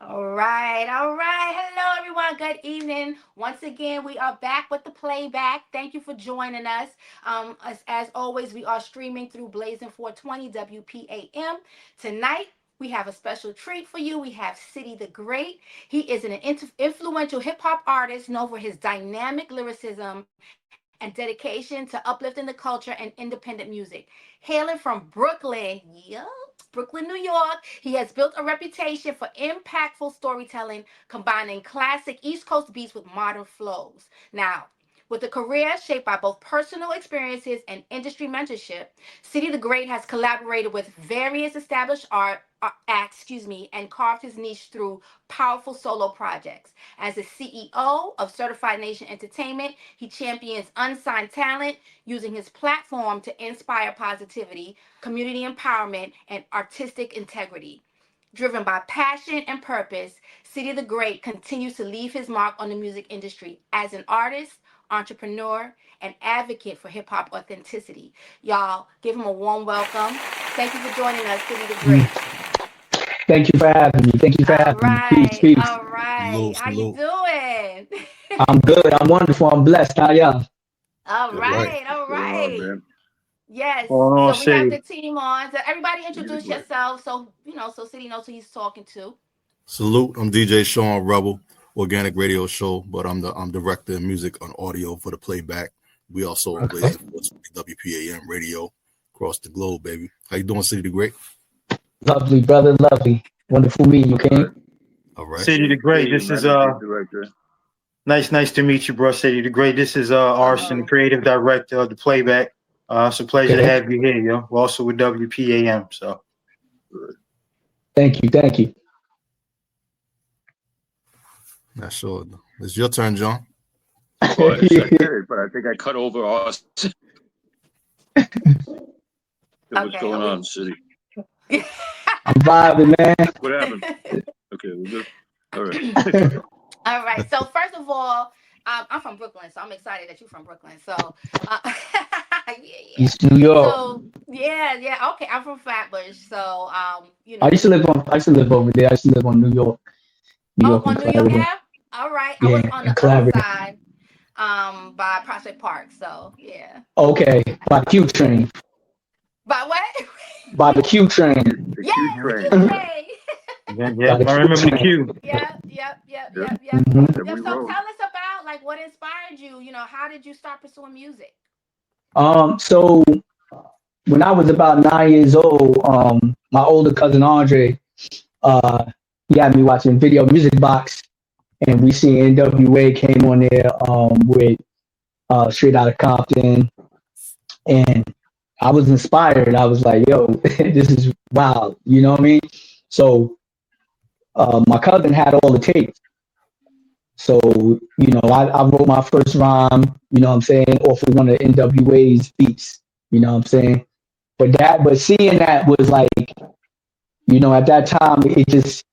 All right, all right. Hello, everyone. Good evening. Once again, we are back with the playback. Thank you for joining us. As always, we are streaming through Blazing 420 WPAM. Tonight, we have a special treat for you. We have City the Great. He is an influential hip hop artist known for his dynamic lyricism and dedication to uplifting the culture and independent music. Hailing from Brooklyn, yeah, Brooklyn, New York, he has built a reputation for impactful storytelling, combining classic East Coast beats with modern flows. Now, with a career shaped by both personal experiences and industry mentorship, City the Great has collaborated with various established acts, and carved his niche through powerful solo projects. As the CEO of Certified Nation Entertainment, he champions unsigned talent, using his platform to inspire positivity, community empowerment, and artistic integrity. Driven by passion and purpose, City the Great continues to leave his mark on the music industry as an artist, entrepreneur, and advocate for hip hop authenticity. Y'all, give him a warm welcome. Thank you for joining us, City the Great. Thank you for having me. Thank you for All having me. Peace, right, peace. all right. Salute, How you salute. doing? I'm good. I'm wonderful. I'm blessed. How y'all? All All right. right, all Going on, right. man? Yes. Going on, So we have City. the team on. So everybody City the introduce Great. yourself. So so City knows who he's talking to. Salute. I'm DJ Sean Rebel, organic radio show, but I'm director of music on audio for the playback. We also on Okay. Blazing WPAM radio across the globe, baby. How you doing, City the Great? Lovely, brother. Lovely. Wonderful meeting you, All right. King. All right. City the Big Great. D, This is managing director. nice to meet you, bro. City the Great. This is Arson, Hello. creative director of the playback. It's a pleasure to Okay. have you here, yo. We're also with WPAM. So Good. Thank you. Thank you. Not sure. It's your turn, John. Oh, I did, but I think I cut over Austin. What's Okay. going on, City? I'm vibing, man. What happened? Okay, we're good. All right. All right. So first of all, I'm from Brooklyn, so I'm excited that you're from Brooklyn. So, yeah, yeah. East New York. So yeah, yeah. Okay, I'm from Flatbush. So, I used to live over there. I used to live on New oh, York and on New York Clarendon. Ave. All right. I was Yeah, on and the other Clarendon. side, by Prospect Park. So yeah. Okay. By the Q train. By what? By the Q train. The Yes, Q the Q train. train. By yeah, the I Q remember the train. queue. Yep. Hmm. Then we Yep. So tell rode. us about like what inspired you. How did you start pursuing music? So when I was about 9 years old, my older cousin Andre, uh, he had me watching Video Music Box, and we seen NWA came on there with Straight Outta Compton, and I was inspired. I was like, "Yo, this is wild," you know what I mean? So my cousin had all the tapes, so I wrote my first rhyme, you know what I'm saying, off of one of NWA's beats, you know what I'm saying. But seeing that was like, at that time, it just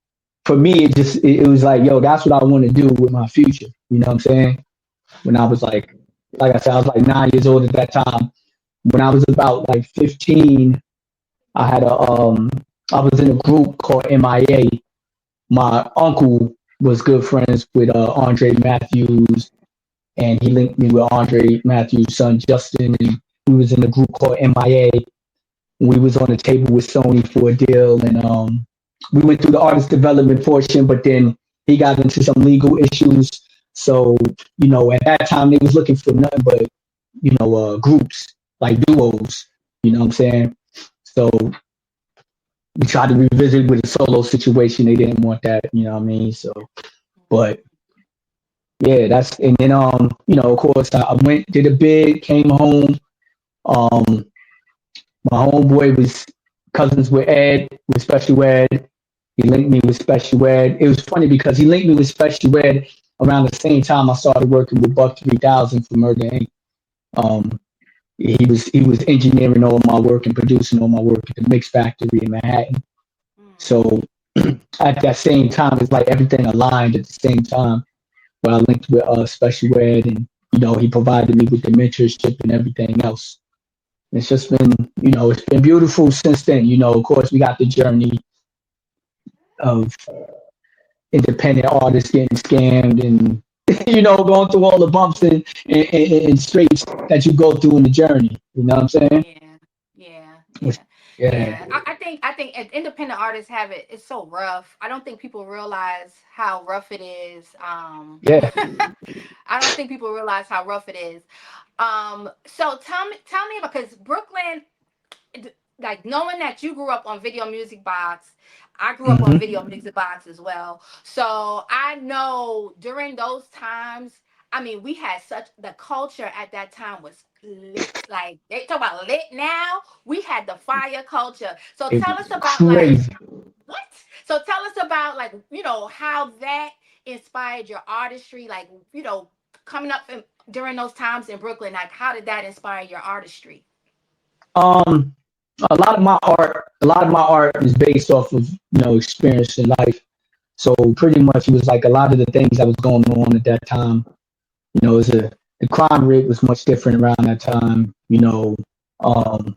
for me, it was like, yo, that's what I want to do with my future. You know what I'm saying? When I was like I said, I was like 9 years old at that time. When I was about like 15, I had I was in a group called MIA. My uncle was good friends with Andre Matthews, and he linked me with Andre Matthews' son Justin, and we was in a group called MIA. We was on the table with Sony for a deal, and we went through the artist development portion, but then he got into some legal issues. So, at that time they was looking for nothing but, groups like duos, you know what I'm saying? So we tried to revisit with a solo situation. They didn't want that, you know what I mean? So, but yeah, and then, of course I went, did a bid, came home. Um, my homeboy was cousins with Ed, with Special Ed. He linked me with Special Ed. It was funny because he linked me with Special Ed around the same time I started working with Buck 3000 for Murder Inc. Um, he was engineering all my work and producing all my work at the Mix Factory in Manhattan. So at that same time, it's like everything aligned at the same time. Where I linked with Special Ed, and he provided me with the mentorship and everything else. It's just been, it's been beautiful since then. Of course, we got the journey of independent artists getting scammed and going through all the bumps and straights that you go through in the journey. You know what I'm saying? Yeah, yeah, Which- yeah, yeah. Yeah, I think independent artists have it. It's so rough. I don't think people realize how rough it is. yeah. I don't think people realize how rough it is. So tell me about, because Brooklyn, like knowing that you grew up on Video Music Box, I grew up on Hmm. Video Music Box as well. So I know during those times, I mean, we had such, the culture at that time was lit. Like they talk about lit now, we had the fire culture. So It tell was us about like crazy. what? So tell us about like, how that inspired your artistry, like, coming up during those times in Brooklyn, like how did that inspire your artistry? Um, a lot of my art is based off of experience in life. So pretty much it was like a lot of the things that was going on at that time. It was the crime rate was much different around that time. Um,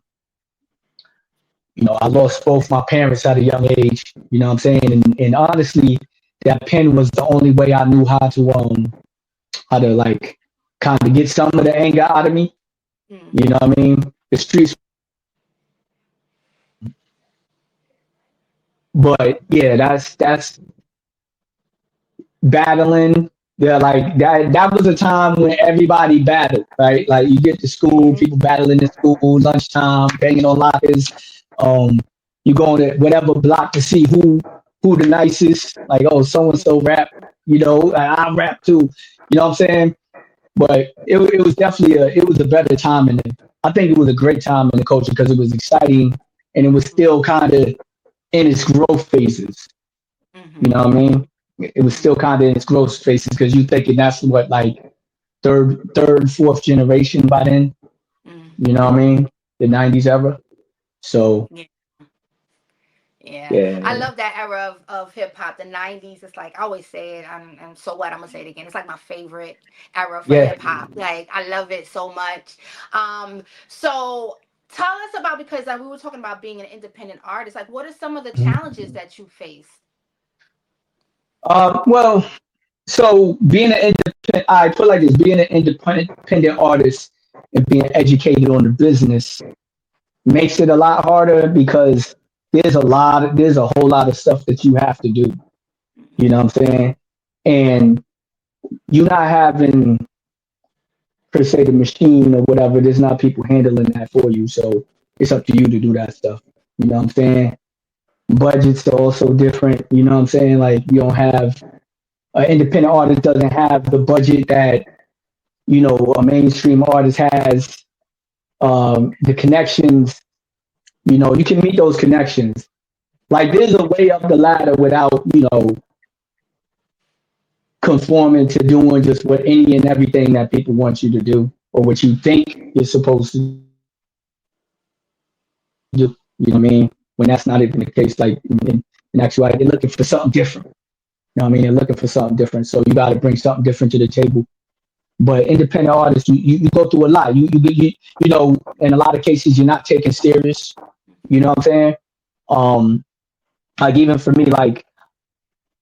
I lost both my parents at a young age. You know what I'm saying? And honestly, that pen was the only way I knew how to like kind of get some of the anger out of me. Mm, You know what I mean? The streets, but yeah, that's battling. Yeah, like that was a time when everybody battled, right? Like you get to school, mm-hmm, people battling in school, lunchtime, banging on lockers. Um, you go to whatever block to see who the nicest, like, oh, so and so rap, I rap too. You know what I'm saying? But it was definitely a better time, and I think it was a great time in the culture because it was exciting and it was still kind of in its growth phases. You mm-hmm, know what I mean? It was still kind of in its growth phases because you thinking that's what, like, third, fourth generation by then. mm-hmm. You know what I mean? The '90s era. So Yeah, yeah. I yeah, love that era of hip hop, the 90s. It's like I always say it, and so what, I'm gonna say it again. It's like my favorite era for yeah. hip hop. Like I love it so much. So tell us about, because we were talking about being an independent artist. Like, what are some of the challenges that you face? Well, so being an independent, I put like this: being an independent artist and being educated on the business makes it a lot harder because there's a whole lot of stuff that you have to do. You know what I'm saying? And you not having per se the machine or whatever. There's not people handling that for you, so it's up to you to do that stuff. You know what I'm saying? Budgets are also different. You know what I'm saying? Like you don't have an independent artist doesn't have the budget that a mainstream artist has. The connections, you can meet those connections. Like there's a way up the ladder without conforming to doing just what any and everything that people want you to do or what you think you're supposed to do. You know what I mean? When that's not even the case. Like in actuality, they're looking for something different. You know what I mean? They're looking for something different. So you got to bring something different to the table. But independent artists, you go through a lot. In a lot of cases, you're not taken serious. You know what I'm saying? Um, like even for me, like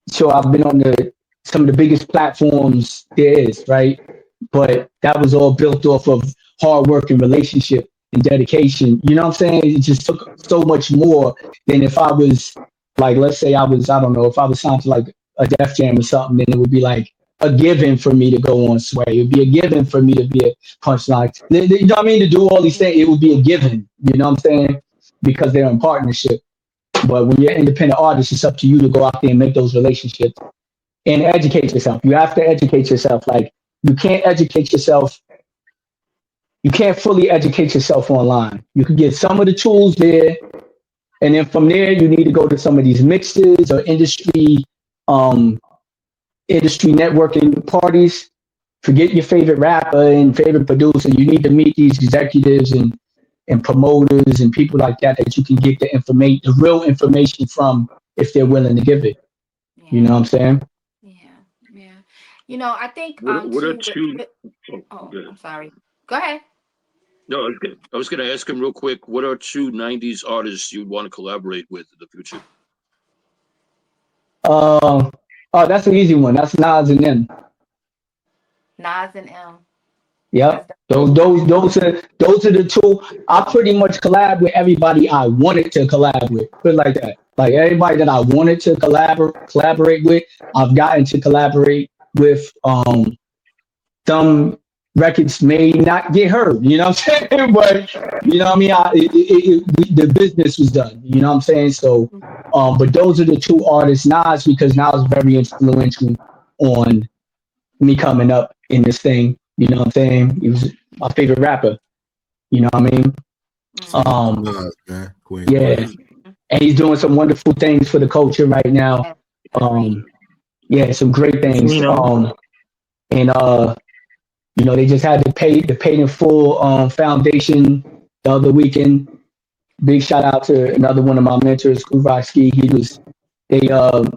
so I've been on the some of the biggest platforms there is, right? But that was all built off of hard work and relationship and dedication. You know what I'm saying? It just took so much more than if I was like, let's say I don't know, if I was signed to like a Def Jam or something, then it would be like a given for me to go on Sway. It would be a given for me to be a punchline. You know what I mean? To do all these things, it would be a given. You know what I'm saying? Because they're in partnership. But when you're an independent artist, it's up to you to go out there and make those relationships and educate yourself. You have to educate yourself. Like you can't educate yourself. You can't fully educate yourself online. You can get some of the tools there, and then from there, you need to go to some of these mixes or um, industry networking parties. Forget your favorite rapper and favorite producer. You need to meet these executives and promoters and people like that you can get the real information from if they're willing to give it. You know Yeah, what I'm saying? yeah, yeah. I think What are too two? Oh, oh, good. I'm sorry. Go ahead. No, I was gonna ask him real quick. What are two '90s artists you'd want to collaborate with in the future? Um, Oh, that's an easy one. That's Nas and them. Nas and M. Yep. Those are the two. I pretty much collab with everybody I wanted to collab with. Put it like that. Like everybody that I wanted to collaborate with, I've gotten to collaborate with. Some records may not get heard, you know what I'm saying? But you know what I mean? The business was done, you know what I'm saying? So, but those are the two artists, Nas, because Nas was very influential on me coming up in this thing, you know what I'm saying? He was my favorite rapper, you know what I mean? Nas, man. Queen. Yeah, and he's doing some wonderful things for the culture right now. Yeah, some great things. And you know, they just had the paid in full foundation the other weekend. Big shout out to another one of my mentors, Kuvaski.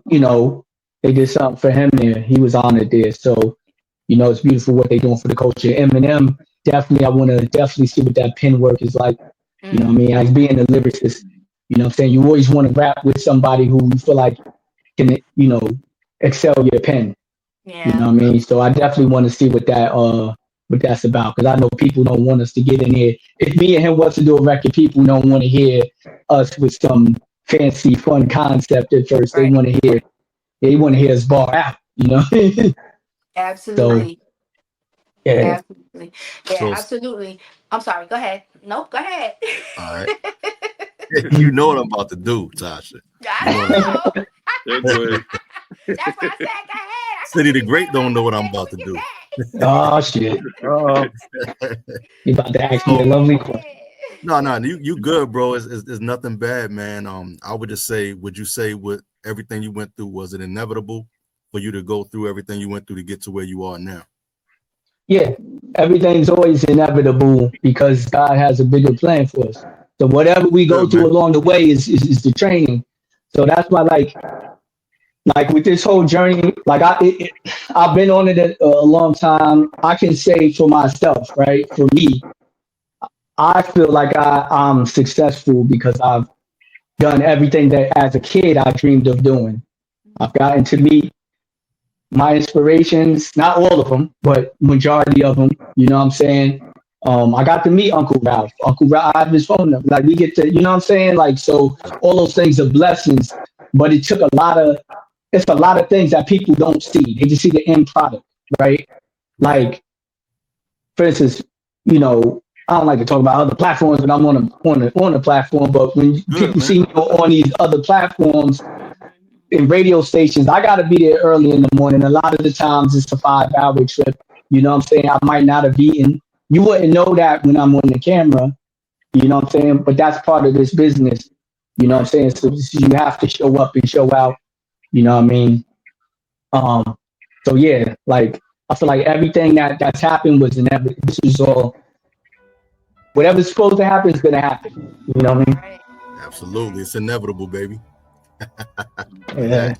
You know, they did something for him there. He was honored there. So, you know, it's beautiful what they're doing for the culture. Eminem, definitely, I want to definitely see what that pen work is like. You know what I mean? As being a lyricist, you know what I'm saying? You always want to rap with somebody who you feel like can, you know, excel your pen. Yeah. You know what I mean? So I definitely want to see what that's about, because I know people don't want us to get in here. If me and him was to do a record, people don't want to hear us with some fancy, fun concept at first. They want to hear us bar out. You know? Absolutely. So, yeah. Absolutely. Yeah, absolutely. I'm sorry. Go ahead. Nope. Go ahead. All right. You know what I'm about to do, Tasha. I know. They're good. That's why I said go ahead. City the Great don't know what I'm about to do. Oh shit! You about to ask me a lovely question? No, you good, bro. It's nothing bad, man. I would just say, would you say with everything you went through, was it inevitable for you to go through everything you went through to get to where you are now? Yeah, everything's always inevitable because God has a bigger plan for us. So whatever we go through along the way is the training. So that's why, like with this whole journey, like I've been on it a long time. I can say for myself, right? For me, I feel like I'm successful because I've done everything that as a kid I dreamed of doing. I've gotten to meet my inspirations, not all of them, but majority of them. You know what I'm saying? I got to meet Uncle Ralph. Uncle Ralph, I have his phone number. Like we get to, you know what I'm saying? Like, so all those things are blessings, but it's a lot of things that people don't see. They just see the end product, right? Like, for instance, you know, I don't like to talk about other platforms, but I'm on a platform. But when people see me on these other platforms in radio stations, I got to be there early in the morning. A lot of the times it's a 5-hour trip. You know what I'm saying? I might not have eaten. You wouldn't know that when I'm on the camera. You know what I'm saying? But that's part of this business. You know what I'm saying? So you have to show up and show out. You know what I mean? So yeah, like I feel like everything that's happened was inevitable. This is all, whatever's supposed to happen is gonna happen. You know what I mean? Absolutely, it's inevitable, baby. Yeah.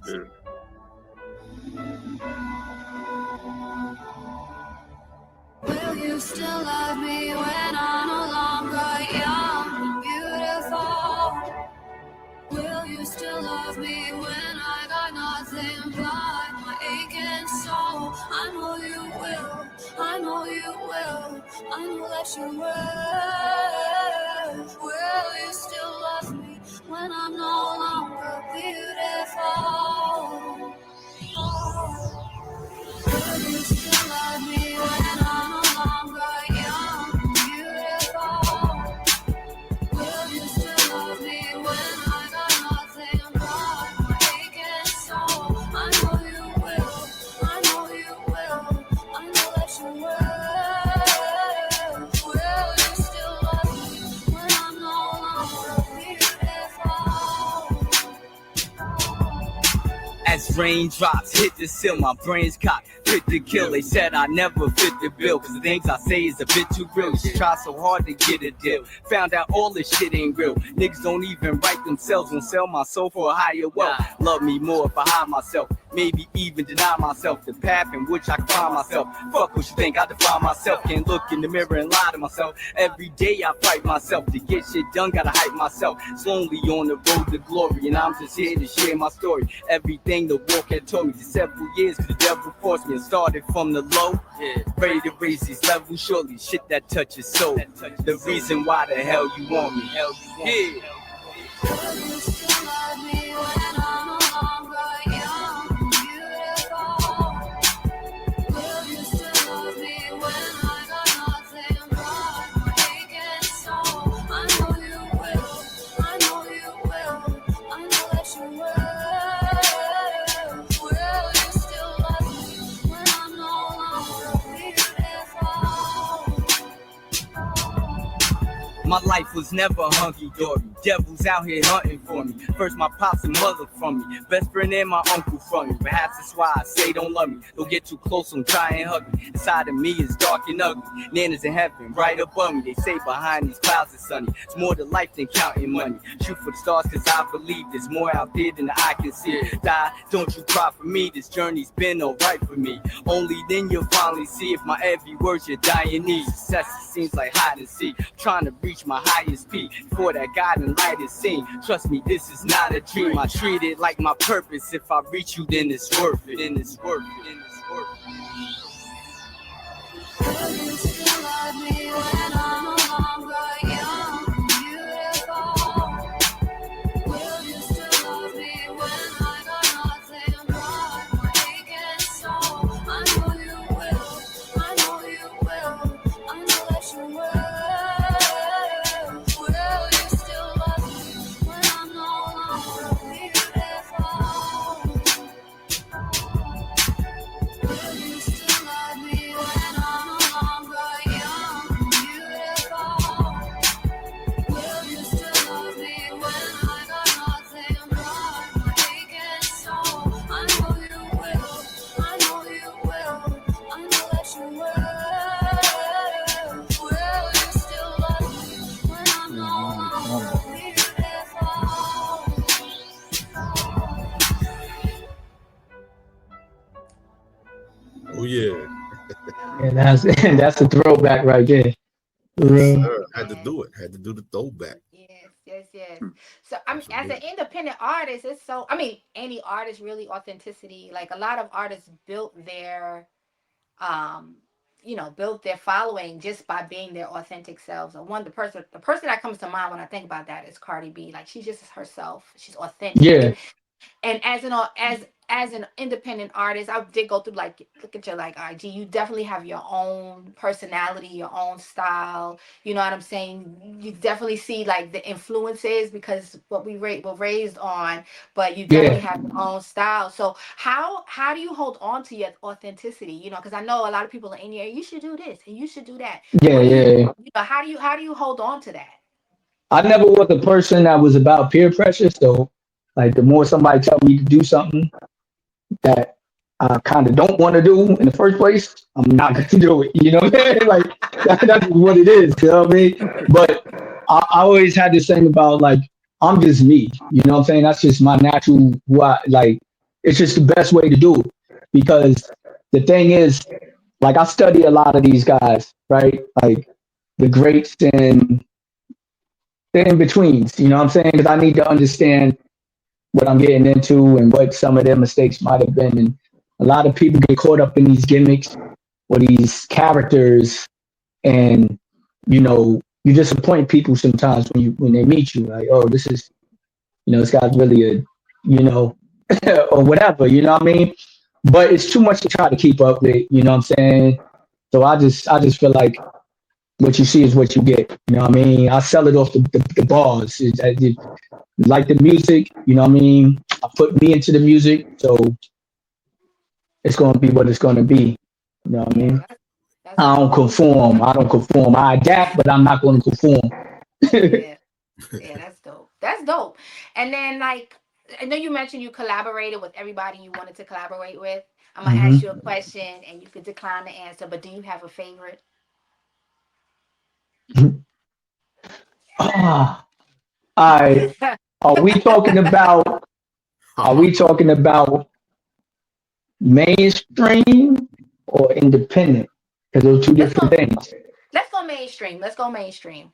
Will you still love me when I'm no longer young and beautiful? Will you still love me when I got nothing but my aching soul? I know you will, I know you will, I know that you will. Will you still love me when I'm no longer beautiful? Will you still love me when I'm no longer young and beautiful? Will you still love me when I got nothing but my aching soul? I know you will, I know you will, I know that you will. Will you still love me when I'm no longer beautiful? As raindrops hit the sill, my brain's cocked. fit to kill. They said I never fit the bill, cause the things I say is a bit too real. Just try so hard to get a deal. Found out all this shit ain't real. Niggas don't even write themselves. Won't sell my soul for a higher wealth. Love me more if I hide myself. Maybe even deny myself the path in which I find myself. Fuck what you think, I define myself. Can't look in the mirror and lie to myself. Every day I fight myself. To get shit done, gotta hype myself. Slowly on the road to glory, and I'm just here to share my story. Everything the walk had told me for several years, cause the devil forced me. I started from the low, ready to raise these levels shortly. Shit that touches soul. The reason why the hell you want me. Yeah. Will you still love me when I'm no longer young and beautiful? Will you still love me when I got nothing but my aching soul? I know you will, I know you will, I know that you will. Will you still love me when I'm no longer beautiful? My life was never hunky-dory. Devils out here hunting for me. First my pops and mother from me. Best friend and my uncle from me. Perhaps that's why I say don't love me. Don't get too close, don't try and hug me. Inside of me is dark and ugly. Nana's in heaven, right above me. They say behind these clouds it's sunny. It's more to life than counting money. Shoot for the stars cause I believe there's more out there than the eye can see. Die, don't you cry for me. This journey's been alright for me. Only then you'll finally see if my every word's your dying need. Success seems like hide and seek. Trying to reach my highest peak before that guiding light is seen. Trust me, this is not a dream. I treat it like my purpose. If I reach you, then it's worth it. Then it's worth it. Then it's worth it. Will you still love me when I'm no longer young and beautiful? Will you still love me when I got nothing but my aching soul? I know you will, I know you will, I know that you will. Will you still love me when I'm no longer beautiful? Will you still love me when I'm no longer young and beautiful? Will you still love me when I got nothing but my aching soul? I know you will, I know you will, I know that you will. Will you still love me when I'm no longer beautiful? Oh yeah. And that's a throwback right there. Had to do it. Had to do the throwback. Yes. So I mean, as an independent artist, it's so. I mean, any artist really authenticity. Like a lot of artists built their, built their following just by being their authentic selves. Or the person that comes to mind when I think about that is Cardi B. Like she's just herself. She's authentic. Yeah. And as an independent artist, I did go through like look at your like IG. You definitely have your own personality, your own style. You know what I'm saying? You definitely see like the influences because what we were raised on, but you definitely have your own style. So how do you hold on to your authenticity? You know, because I know a lot of people are in here. You should do this and you should do that. Yeah. You know, how do you hold on to that? I never was a person that was about peer pressure. So, like, the more somebody tell me to do something that I kind of don't want to do in the first place, I'm not going to do it. You know what I'm saying? Like, that's what it is. You know what I mean? But I always had this thing about, like, I'm just me. You know what I'm saying? That's just my natural, like, it's just the best way to do it. Because the thing is, like, I study a lot of these guys, right? Like, the greats and the in-betweens, you know what I'm saying? Because I need to understand what I'm getting into and what some of their mistakes might have been. And a lot of people get caught up in these gimmicks or these characters, and you disappoint people sometimes when they meet you. Like, oh, this is, this guy's really or whatever. You know what I mean? But it's too much to try to keep up with. You know what I'm saying? So I just feel like what you see is what you get. You know what I mean? I sell it off the bars. Like the music, you know what I mean? I put me into the music, so it's going to be what it's going to be. You know what I mean? I don't conform. I adapt, but I'm not going to conform. Yeah, that's dope. And then, like, I know you mentioned you collaborated with everybody you wanted to collaborate with. I'm gonna ask you a Mm-hmm. question, and you can decline the answer. But do you have a favorite? Ah, all right. Are we talking about? Are we talking about mainstream or independent? Because those are two let's different go. things. Let's go mainstream. Let's go mainstream.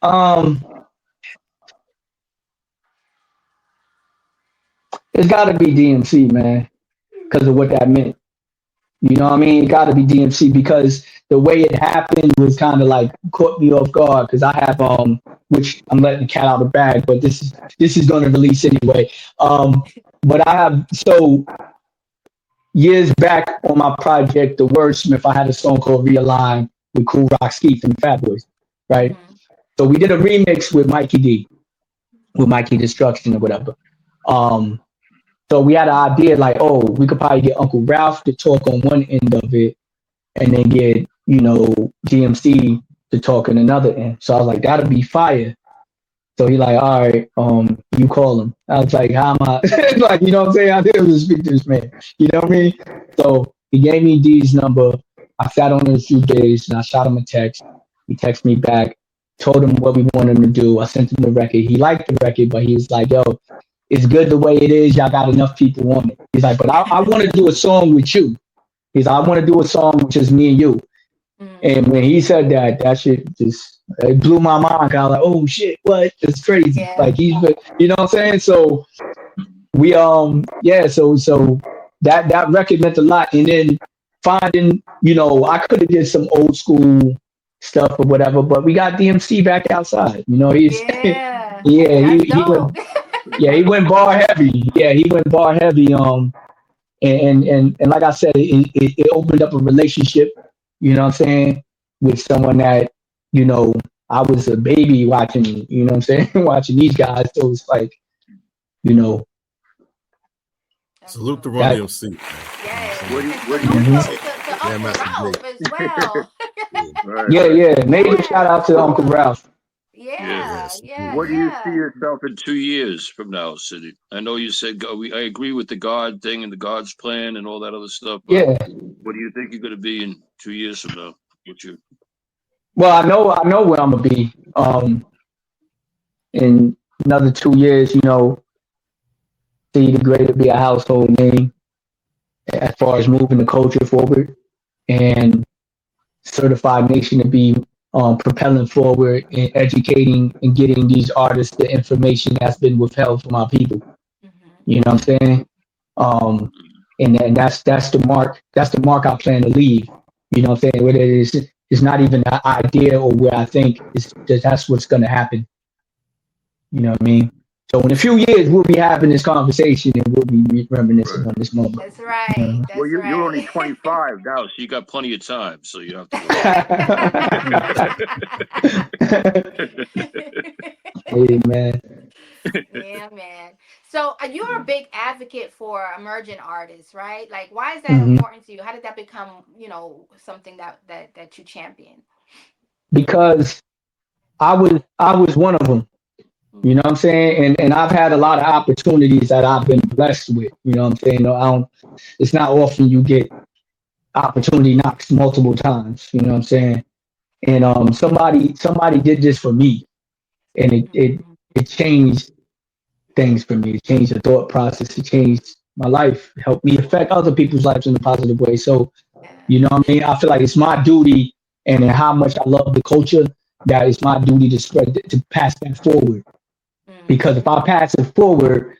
Um, it's got to be DMC, man, because of what that meant. You know what I mean? It got to be DMC because the way it happened was kind of like caught me off guard because I have which I'm letting the cat out of the bag, but this is going to release anyway. But I have so years back on my project, the Wordsmith, I had a song called Realign with Cool Rock Skeet and Fat Boys, right? Hmm. So we did a remix with Mikey D, with Mikey Destruction or whatever. Um, so we had an idea like, oh, we could probably get Uncle Ralph to talk on one end of it and then get, DMC to talk in another end. So I was like, that'll be fire. So he like, all right, you call him. I was like, how am I? Like, you know what I'm saying? I didn't speak to this man. You know what I mean? So he gave me D's number. I sat on it a few days and I shot him a text. He texted me back, told him what we wanted him to do. I sent him the record. He liked the record, but he was like, yo, it's good the way it is. Y'all got enough people on it. He's like, but I want to do a song with you. He's like, I want to do a song with just me and you. And when he said that, that shit just it blew my mind. I was like, oh shit, what? It's crazy. Yeah. Like you know what I'm saying? So we yeah, so that record meant a lot. And then finding, I could have did some old school stuff or whatever, but we got DMC back outside. He's Yeah. yeah, That's he dope. went he went bar heavy. Yeah, he went bar heavy. And like I said, it opened up a relationship, you know what I'm saying, with someone that, I was a baby watching, you know what I'm saying, watching these guys. So it's like, you know, That's Salute to dope. Run that. DMC. Man. Yes. What do you, And what do you salute Mhm. see? to Yeah, Uncle Master Jay. Ralph as well. Yeah. Right, Yeah, right. yeah. Major shout Yeah. out to Uncle Ralph. Yeah. Yeah. Yes. Yeah. What do you see Yeah. yourself in 2 years from now, City? I know you said I agree with the God thing and the God's plan and all that other stuff, but Yeah. what do you think you're going to be in 2 years from now? What you? Well, I know where I'm gonna be. In another 2 years, see the greater be a household name as far as moving the culture forward and certified nation to be propelling forward and educating and getting these artists the information that's been withheld from our people. Hmm. You know what I'm saying? Um, and that's the mark. That's the mark I plan to leave. You know what I'm saying? Whether it's not even an idea or where I think that's what's going to happen. You know what I mean? So in a few years we'll be having this conversation and we'll be reminiscing Right. on this moment. That's right. Well, That's you're only right. 25 now, so you got plenty of time. So you don't have to Hey man. Yeah, man. So you're a big advocate for emerging artists, right? Like, why is that Hmm. important to you? How did that become, something that you champion? Because I was one of them. You know what I'm saying? And I've had a lot of opportunities that I've been blessed with. You know what I'm saying? No, I don't. It's not often you get opportunity knocks multiple times. You know what I'm saying? And somebody did this for me, and Mhm. it changed things for me. It changed the thought process. It changed my life. It helped me affect other people's lives in a positive way. So you know Yes. what I mean? I feel like it's my duty, and how much I love the culture, that it's my duty to to pass that forward. Because if Hmm. I pass it forward,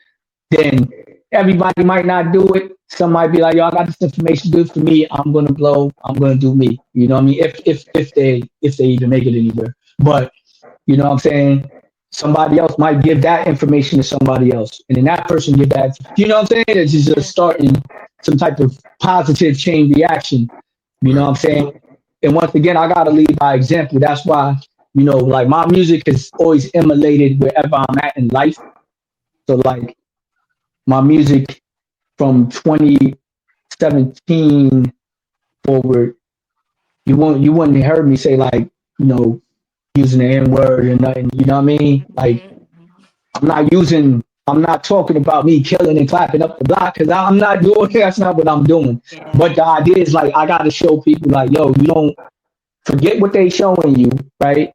then everybody might not do it. Some might be like, "Yo, I got this information good for me. I'm gonna blow. I'm gonna do me." You know what I mean? If they even make it anywhere. But you know what I'm saying? Somebody else might give that information to somebody else, and then that person give that. You know what I'm saying? It's just starting some type of positive chain reaction. You know Right. what I'm saying? And once again, I gotta lead by example. That's why, like my music is always emulated wherever I'm at in life. So like my music from 2017 forward, you wouldn't heard me say like, using the N word and nothing, you know what I mean? Like Hmm. I'm not using I'm not talking about me killing and clapping up the block because I'm not doing that's not what I'm doing. Yeah. But the idea is like I gotta show people like, yo, you don't forget what they showing you, right?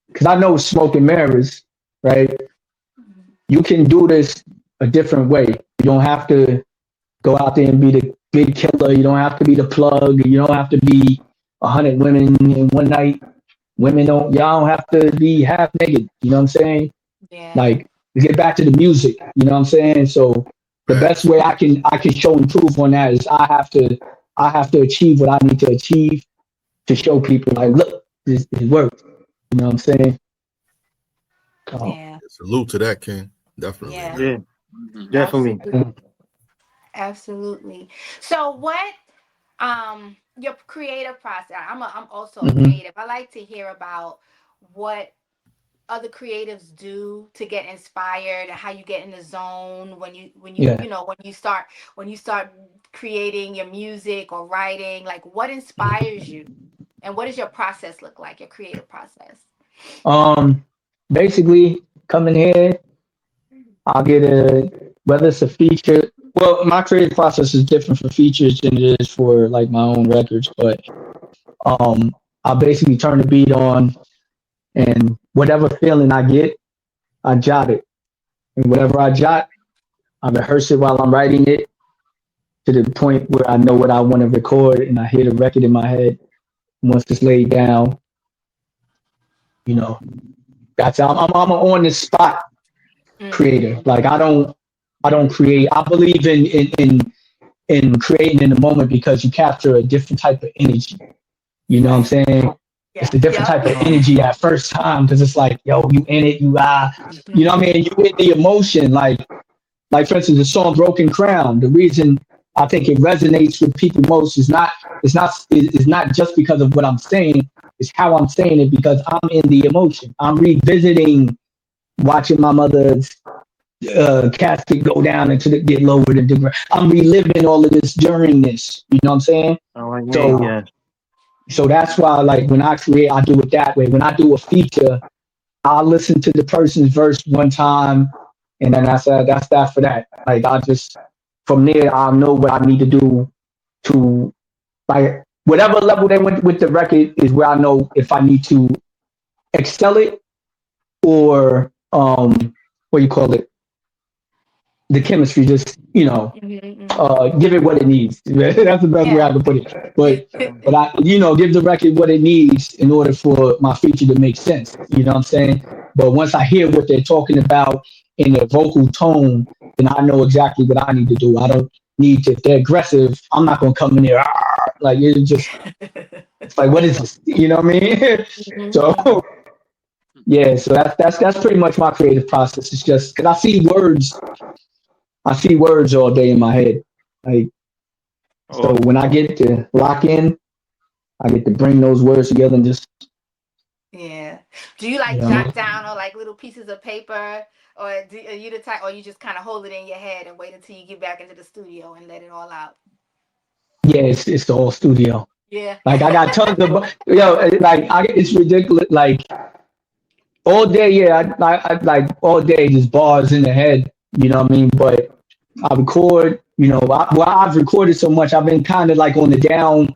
Because I know smoke and mirrors, right? You can do this a different way. You don't have to go out there and be the big killer. You don't have to be the plug. You don't have to be 100 women in one night. Women don't. Y'all don't have to be half naked. You know what I'm saying? Yeah. Like to get back to the music. You know what I'm saying? So the best way I can show and prove on that is I have to achieve what I need to achieve to show people like, look, this works. You know what I'm saying? So, Yeah. Salute to that, King. Definitely. Yeah. Yeah, Mhm. definitely. Absolutely. So what your creative process. I'm also a Mhm. creative. I like to hear about what other creatives do to get inspired and how you get in the zone Yeah. you know when you start creating your music or writing, like what inspires you and what does your process look like, your creative process? Um, basically, coming here, I'll get whether it's a feature. Well, my creative process is different for features than it is for like my own records, but I'll basically turn the beat on and whatever feeling I get, I jot it. And whatever I jot, I rehearse it while I'm writing it to the point where I know what I want to record and I hear the record in my head. Once it's laid down, you know, I'm an on the spot creator. Like I don't create. I believe in creating in the moment because you capture a different type of energy. You know what I'm saying? Yeah. It's a different type of Um, energy that first time because it's like, yo, you in it, you know what I mean? You in the emotion. Like for instance, the song "Broken Crown." The reason I think it resonates with people most is not just because of what I'm saying. It's how I'm saying it because I'm in the emotion. I'm revisiting watching my mother's casket go down into the get lowered into the ground. I'm reliving all of this during this. You know what I'm saying? like me, So yeah. so that's why like when I create, I do it that way. When I do a feature, I'll listen to the person's verse one time, and then that's that for that. Like I just from there I'll know what I need to do to like whatever level they went with the record is where I know if I need to excel it or what do you call it, the chemistry just give it what it needs. That's the best way I can put it. But I give the record what it needs in order for my feature to make sense. You know what I'm saying? But once I hear what they're talking about in their vocal tone, then I know exactly what I need to do. I don't need to. If they're aggressive, I'm not gonna come in there like it's like what is this? You know what I mean? So yeah, so that's pretty much my creative process. It's just because I see words all day in my head. Like so when I get to lock in, I get to bring those words together and just Yeah. Do you like you know. jot down on like little pieces of paper, or are you the type, or you just kind of hold it in your head and wait until you get back into the studio and let it all out? Yeah, it's the whole studio. Yeah. Like I got tons of it's ridiculous. Like all day, yeah, I like all day just bars in the head. You know what I mean? But I record. I've recorded so much. I've been kind of like on the down,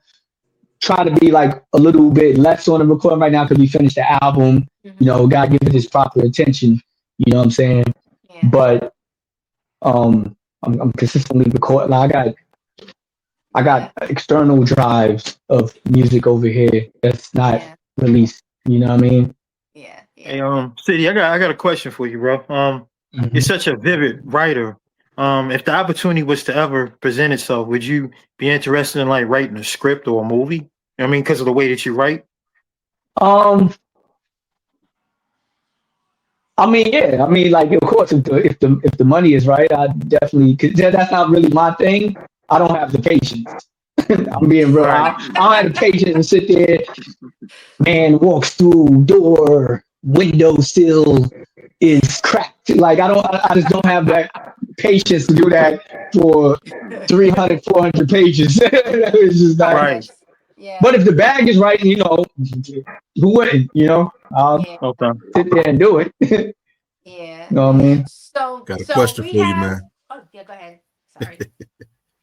trying to be like a little bit less on the recording right now because we finished the album. Gotta give it its proper attention. You know what I'm saying? Yeah. But I'm consistently recording. Like, I got external drives of music over here that's not released. You know what I mean? Yeah. Hey, City, I got a question for you, bro. You're such a vivid writer. If the opportunity was to ever present itself, would you be interested in like writing a script or a movie? I mean, because of the way that you write. I mean, yeah. I mean, like, of course, if the money is right, I definitely. Cause that's not really my thing. I don't have the patience. I'm being real. Right. I don't have the patience to sit there. Man walks through door, window sill is cracked. Like I just don't have that patience to do that for 300, 400 pages. It's just not. Right. Yeah. But if the bag is right, who wouldn't? I'll Yeah. Okay. sit there and do it. Yeah. You know what I mean? Got a So question we for you, have. man. Oh yeah, go ahead. Sorry. I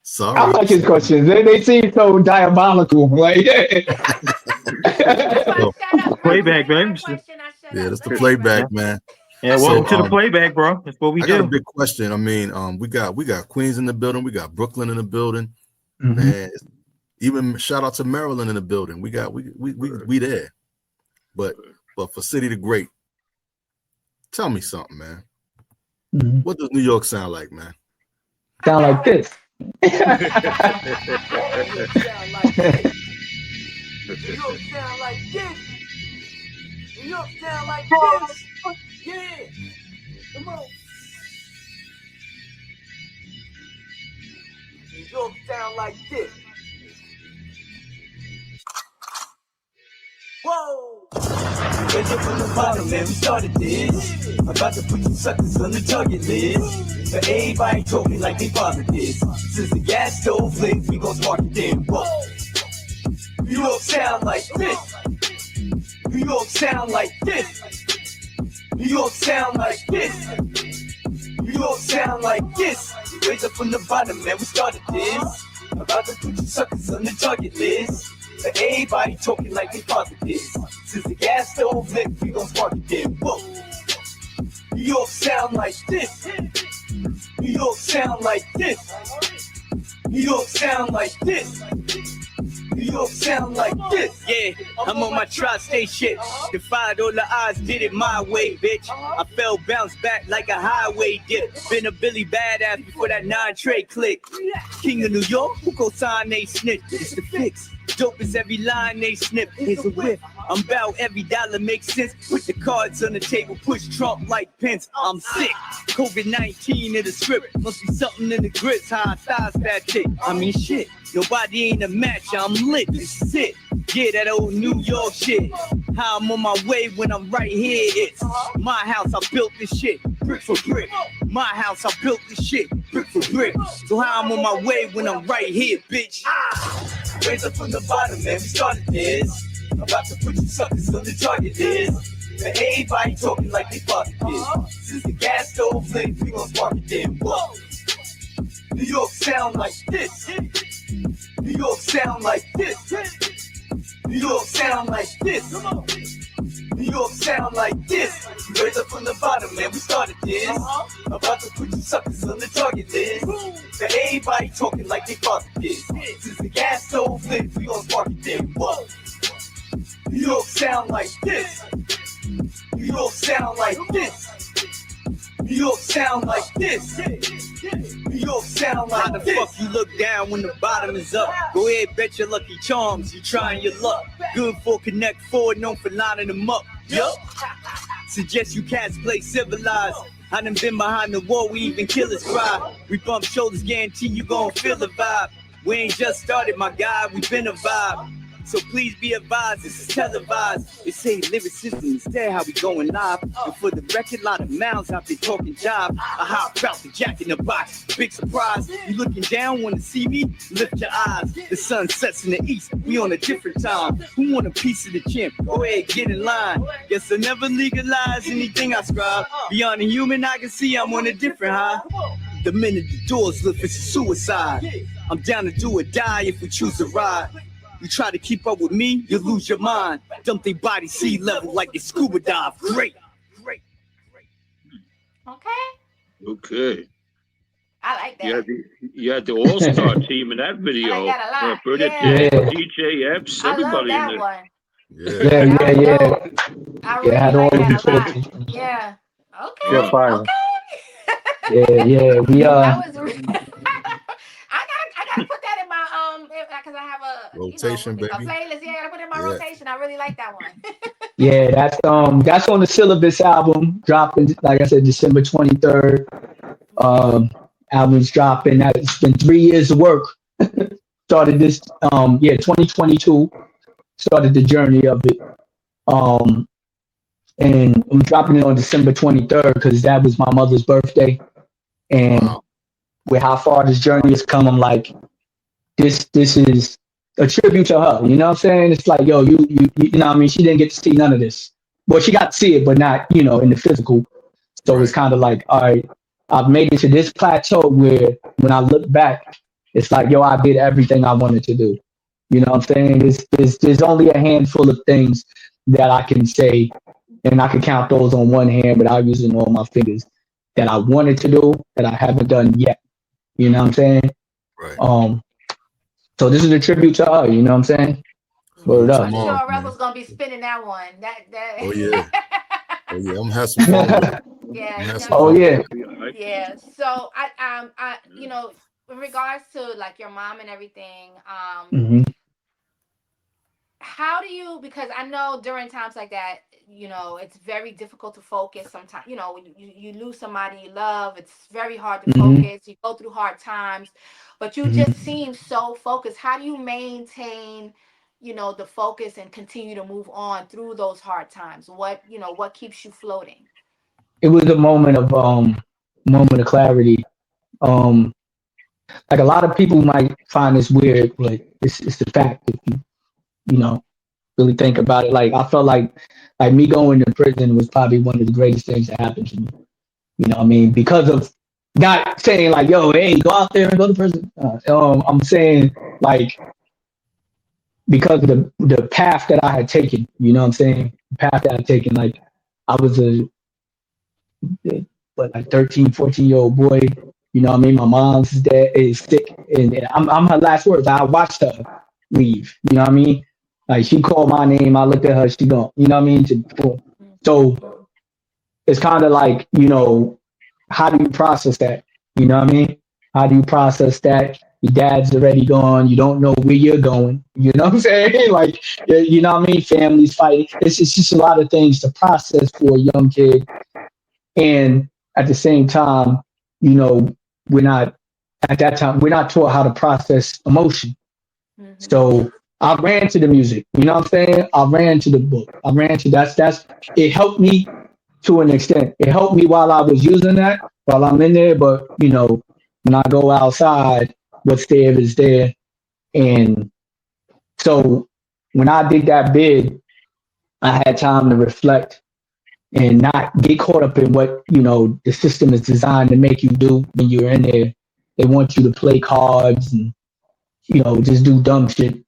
Sorry. like his questions. They seem so diabolical. Like, That's why I So, shut up, bro. You Playback, ain't got baby. a question. I shut yeah, up. that's Go the ahead, Yeah. playback, brother. man. Yeah, So welcome to the playback, bro. That's what we I got a do. big question. I mean, we got Queens in the building, we got Brooklyn in the building, Mhm. man. Even shout out to Maryland in the building. We there. But for City to Great, tell me something, man. Mhm. What does New York sound like, man? Sound like this. New York sound like this. New York sound like this. New York sound like this. Yeah. Come on. New York sound like this. Whoa. Raise up from the bottom, man, we started this. About to put you suckers on the target list. But everybody told me like they bothered this. Since the gas stove lit, we gon' spark it then. Whoa. New York sound like this. New York sound like this. New York sound like this. New York sound like this. Raise up from the bottom, man, we started this. About to put you suckers on the target list. But everybody talking like they bothered this. Since the gas stove lit, we gon' spark it then. Whoa. New York sound like this. New York sound like this. New York sound like this. New York sound like this. Yeah, I'm on my tri-state shit. Defied all the odds, did it my way, bitch. I fell, bounced back like a highway dip. Been a Billy Badass before that 9-tray click. King of New York, who go sign they snitch? It's the fix. Dope is every line they snip. Here's a whip. I'm about every dollar makes sense. Put the cards on the table, push Trump like Pence. I'm sick. COVID-19 in the script. Must be something in the grits. How I thighs that chick. I mean shit. Nobody ain't a match. I'm lit. This is it. Yeah, that old New York shit. How I'm on my way when I'm right here. It's my house. I built this shit brick for brick. My house. I built this shit brick for brick. So how I'm on my way when I'm right here, bitch. Raise up from the bottom, man. We started this. About to put you suckers on the target list. But everybody talking like they bothered this. Since the gas stove lit, we gon' spark it then. Whoa. New York sound like this. New York sound like this. New York sound like this. New York sound like this. Raise up from the bottom, man. We started this. About to put you suckers on the target list. But everybody talking like they bothered this. Since the gas stove lit, we gon' spark it then. Whoa. New York sound like this. New York sound like this. New York sound like this. New York sound like this. How the fuck you look down when the bottom is up? Go ahead, bet your lucky charms. You trying your luck. Good for Connect Four, known for lining them up. Yup. Suggest you cats play civilized. I done been behind the wall, we even killers cry. We bump shoulders, guarantee you gon' feel the vibe. We ain't just started, my guy, we been a vibe. So please be advised, this is televised. They say lyricism instead how we going live. And for the record, lot of mouths out there talking jive. I hop out the jack in the box, big surprise. You looking down, wanna see me? Lift your eyes. The sun sets in the east, we on a different time. Who want a piece of the chimp? Go ahead, get in line. Guess I never legalize anything I scribe. Beyond the human, I can see I'm on a different high. The minute the doors lift, it's a suicide. I'm down to do or die if we choose to ride. You try to keep up with me, you lose your mind. Dump they body sea level like they scuba dive. Great. Okay. Okay. I like that. You had the all-star team in that video. I like that a lot. Bernadette, Yeah. DJ Epps, I love everybody in that there. one. Yeah. Yeah. I really had all like the that a before lot. teachers. Yeah. Okay. You're fire. Okay. Yeah. We That was. I gotta put that in my because I have a Rotation, a baby. playlist. Yeah, I gotta put it in my Yeah. rotation. I really like that one. Yeah, that's on the Syllabus album, dropping, like I said, December 23rd. Album's dropping. It's been 3 years of work. Started this 2022. Started the journey of it. And I'm dropping it on December 23rd because that was my mother's birthday. And Wow. with how far this journey has come, I'm like, this is a tribute to her. You know what I'm saying? It's like, yo, you know what I mean? She didn't get to see none of this. Well, she got to see it, but not, in the physical. So it's kind of like, all right, I've made it to this plateau where when I look back, it's like, yo, I did everything I wanted to do. You know what I'm saying? There's only a handful of things that I can say, and I can count those on one hand without using all my fingers that I wanted to do that I haven't done yet. You know what I'm saying? Right. So this is a tribute to her. You know what I'm saying? Word Salute to up. I'm Mars, sure man. Rebel's gonna be spinning that one. That. Oh yeah. Oh yeah. I'm gonna have some fun with it. I'm Yeah, gonna you have know. some Oh fun with yeah. it. Yeah. So you know, in regards to like your mom and everything, Hmm. how do you, because I know during times like that, you know, it's very difficult to focus sometimes. You know, when you lose somebody you love, it's very hard to Hmm. focus. You go through hard times, but you just Hmm. seem so focused. How do you maintain, you know, the focus and continue to move on through those hard times? What, you know, what keeps you floating? It was a moment of clarity. Um, like a lot of people might find this weird, but it's the fact if you know really think about it. Like I felt like me going to prison was probably one of the greatest things that happened to me. You know what I mean? Because of not saying like, yo, hey, go out there and go to prison. I'm saying like because of the path that I had taken, you know what I'm saying? The path that I had taken, like I was like 13, 14-year-old boy. You know what I mean? My mom's dad is sick and I'm her last words. I watched her leave. You know what I mean? Like she called my name, I looked at her, she gone. You know what I mean? So it's kind of like, how do you process that? You know what I mean? How do you process that? Your dad's already gone. You don't know where you're going. You know what I'm saying? Like, you know what I mean? Families fighting. It's just a lot of things to process for a young kid. And at the same time, you know, we're not, at that time, we're not taught how to process emotion. Mm-hmm. So I ran to the music. You know what I'm saying? I ran to the book. I ran to that's it helped me to an extent. It helped me while I was using that, while I'm in there. But when I go outside, what's there is there. And so when I did that bid, I had time to reflect and not get caught up in what the system is designed to make you do when you're in there. They want you to play cards and just do dumb shit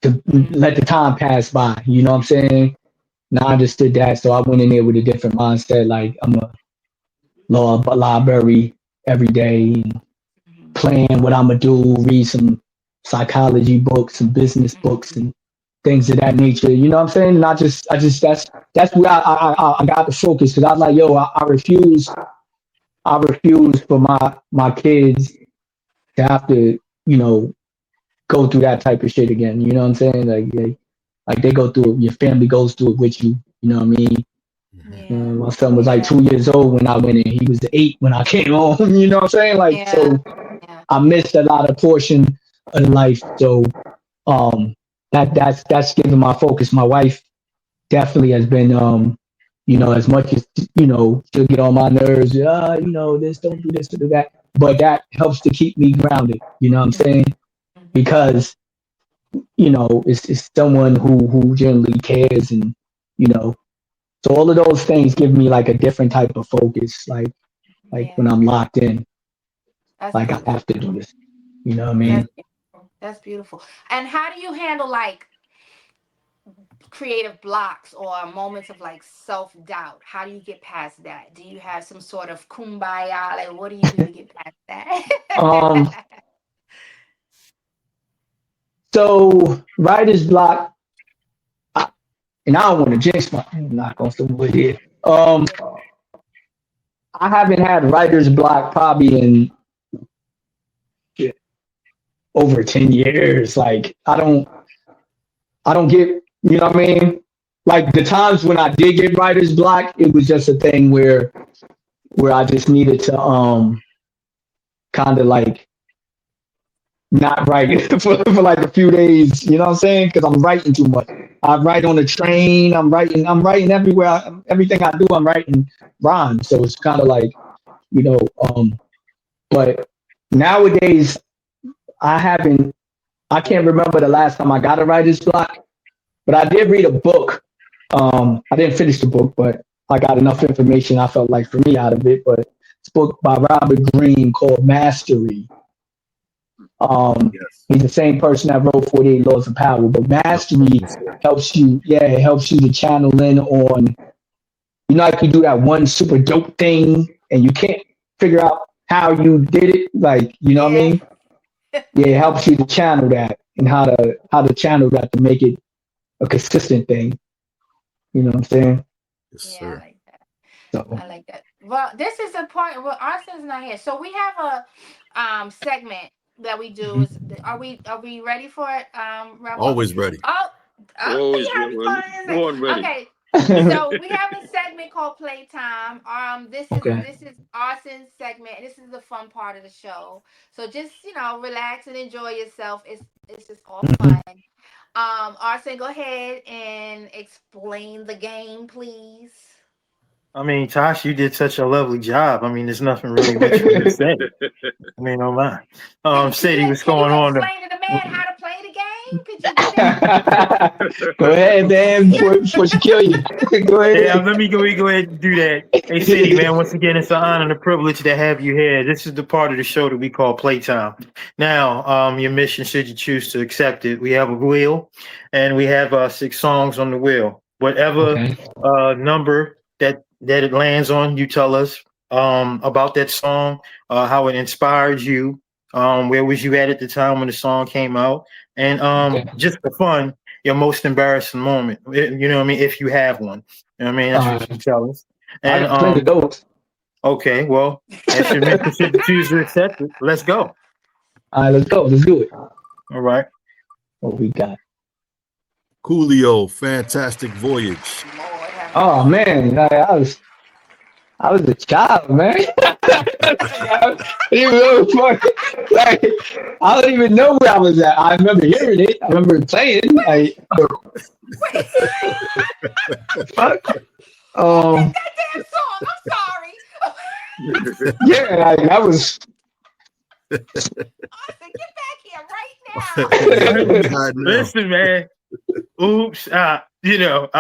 to let the time pass by. You know what I'm saying? And I understood that, so I went in there with a different mindset. Like I'm a law library every day, and plan what I'm gonna do, read some psychology books, some business books, and things of that nature. You know what I'm saying? And I just that's where I got the focus because I was like, yo, I refuse for my kids to have to go through that type of shit again. You know what I'm saying? Like they go through it. Your family goes through it with you. You know what I mean? Yeah. My son was like 2 years old when I went in. He was 8 when I came home. You know what I'm saying? Like Yeah. so, I missed a lot of portion of life. So that's given my focus. My wife definitely has been as much as she'll get on my nerves. This, don't do this, do that. But that helps to keep me grounded. You know what I'm saying? Because it's someone who generally cares and you know so all of those things give me like a different type of focus like when Yeah. I'm locked in, That's like I beautiful. have to do this, you know what I mean? That's beautiful. That's beautiful. And how do you handle like creative blocks or moments of like self doubt? How do you get past that? Do you have some sort of kumbaya? Like, what do you do to get past um that? so writer's block, and I don't want to jinx my I'm not gonna some wood here. I haven't had writer's block probably in shit, over 10 years. Like I don't get, you know what I mean? Like the times when I did get writer's block, it was just a thing where I just needed to kind of like not write for like a few days, you know what I'm saying? Because I'm writing too much. I write on the train, I'm writing everywhere. Everything I do, I'm writing rhymes. So it's kind of like, you know, um, but nowadays I haven't, I can't remember the last time I got a writer's block, but I did read a book. I didn't finish the book, but I got enough information, I felt like, for me out of it. But it's a book by Robert Greene called Mastery. Yes. He's the same person that wrote 48 Laws of Power, but Mastery helps you, it helps you to channel in on, you know, like you do that one super dope thing and you can't figure out how you did it, like, you know what I mean? Yeah, it helps you to channel that and how to channel that to make it a consistent thing. You know what I'm saying? Yes, Yeah, I sir. like that. So I like that. Well, this is important. Well, Arson's not here, so we have a segment that we do. Is are we ready for it, Rebel? Always ready. Oh, Always you have me calling born ready. Okay, so we have a segment called Playtime. This is okay. this is Arson's segment, and this is the fun part of the show. So just relax and enjoy yourself. It's just all fun. Arson, go ahead and explain the game, please. I mean, Tosh, you did such a lovely job. I mean, there's nothing really much for you to say. I mean, no lie. Sadie, what's Can you going on? explain to the man how to play the game? Could you do that? Go ahead, man, before she kill you. Go Yeah, ahead. let me go ahead and do that. Hey, Sadie, man, once again, it's an honor and a privilege to have you here. This is the part of the show that we call Playtime. Now, your mission, should you choose to accept it, we have a wheel, and we have 6 songs on the wheel. Whatever Okay. number that it lands on, you tell us about that song, how it inspired you, where was you at the time when the song came out, and Okay. just for fun, your most embarrassing moment. You know what I mean? If you have one, you know what I mean? That's what you tell us. I And got plenty of those. okay, well, that's your mission. Should you choose to accept it, let's go. All right, let's go. Let's do it. All right. What we got? Coolio, Fantastic Voyage. Lord have Oh man, I was a child, man. Even though it was fucking, like, I don't even know where I was at. I remember hearing it. I remember playing. Like, fuck. that damn song. I'm sorry. Yeah, like, that was. Arson, get back here right now. God, no. Listen, man. Oops. I didn't.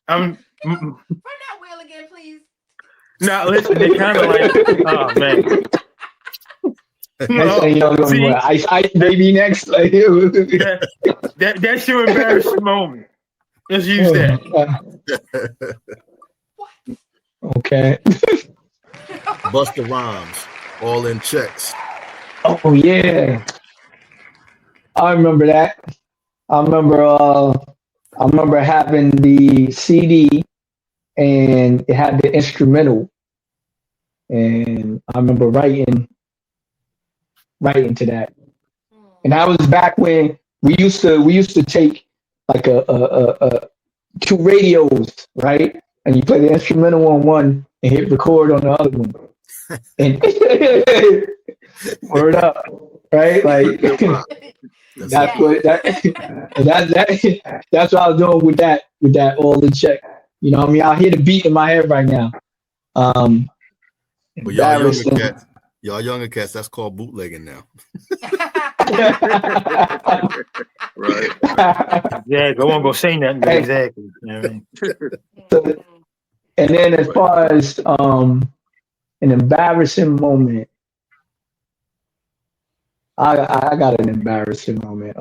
Run that wheel again, please. Not listen. They kind of like, oh man. Next thing you know, See, ice baby next. Like, that's your embarrassing moment. Let's use that. Okay. Busta Rhymes, All in Checks. Oh yeah, I remember that. I remember having the CD and it had the instrumental, and I remember writing to that. And that was back when we used to take like a 2 radios, right? And you play the instrumental on one and hit record on the other one. And word up, right? Like that's what I was doing with that all in check. You know what I mean? I hear the beat in my head right now. But y'all younger cats, that's called bootlegging now. Right. Yeah, go on, go say nothing. But exactly. You know what I mean? So, and then as far as an embarrassing moment, I got an embarrassing moment.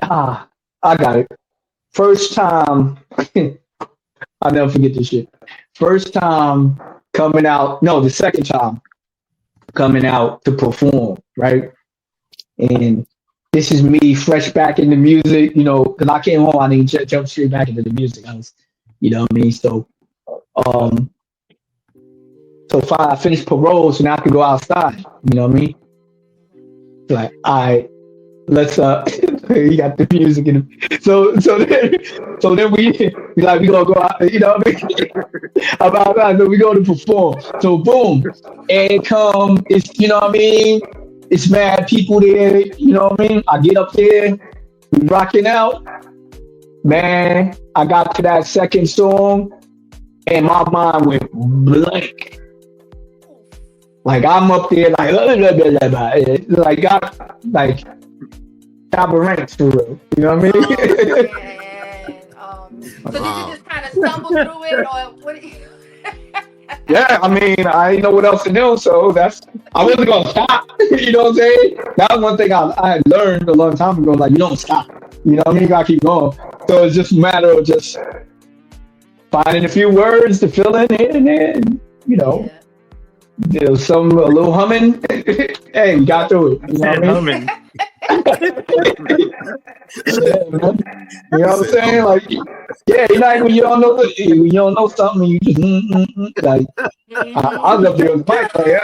I got it. First time, I'll never forget this shit. First time coming out, no, the second time coming out to perform, right? And this is me fresh back into music, you know, because I came home, I didn't jump straight back into the music. I was, you know what I mean? So, I finished parole, so now I can go outside, you know what I mean? Like, all right, let's he got the music in him. So then we gonna go out, you know what I mean? So we go to perform. So boom, and come, it's, you know what I mean? It's mad people there, you know what I mean? I get up there, we rocking out. Man, I got to that second song and my mind went blank. Like I'm up there like top of ranks for real. You know what I mean? Oh So did you Wow. just kind of stumble through it, or what? Yeah, I mean, I didn't know what else to do, so I wasn't gonna stop. You know what I'm saying? That was one thing I learned a long time ago. Like, you don't stop. You know what I mean? You gotta keep going. So it's just a matter of just finding a few words to fill in here and there. And, you know, Yeah. there was a little humming. Hey, we got through it. You know what I mean? Humming. Yeah, man. You know what I'm saying? Like, yeah, you know, like when you don't know something, you just like. I was up there with the mic, like,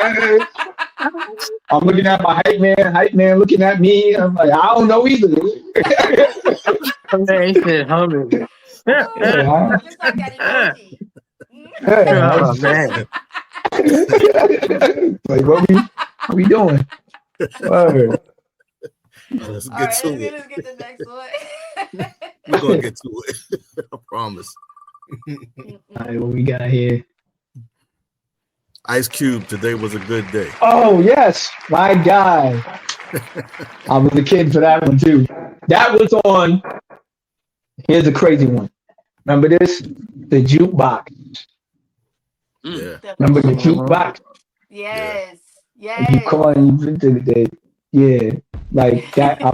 I'm looking at my hype man looking at me. I'm like, I don't know either. He said humming. Oh, just like that emoji. Oh man. Like, what we doing? Word. Let's All get right, to it. let's get the next one. We're gonna get to it. I promise. All right, what we got here? Ice Cube, today was a good day. Oh yes, my guy. I was a kid for that one too. That was on. Here's a crazy one. Remember this? The jukebox. Yeah. Remember the jukebox? Yes. You Yes. call it, yeah, like that. I